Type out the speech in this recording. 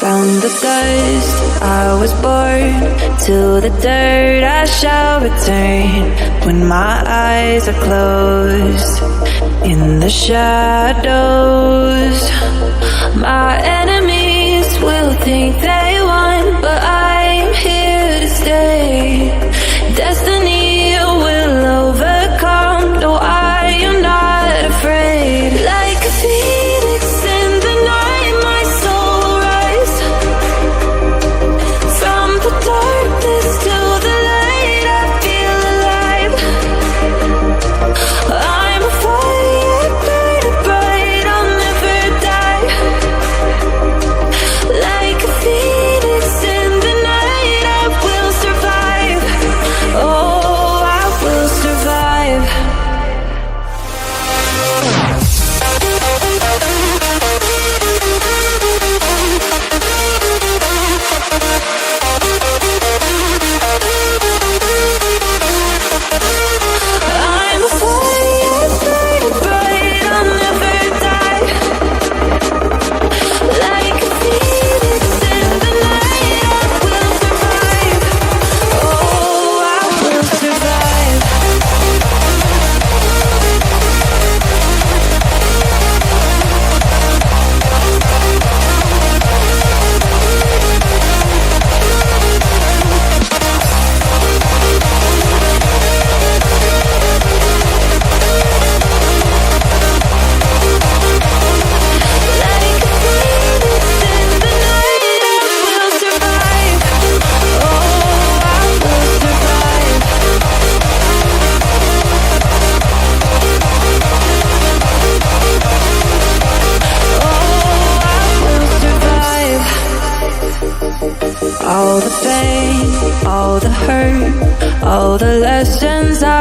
From the dust I was born, to the dirt I shall return. When my eyes are closed, in the shadows, my enemies will think they won, but I'm here to stay. Destiny will overcome. No, I am not afraid. Like a phoenix in the night, my soul will rise. From the darkness to the light, I feel alive. I'm a fire burning bright, I'll never die. Like a phoenix in the night, I will survive. Oh, I will survive. I'm a fire burning bright, I'll never die. Like a phoenix in the night, I will survive. Oh, I will survive. Like a phoenix in the night, I will survive. Oh, I will survive. Oh, I will survive. All the pain, all the hurt, all the lessons I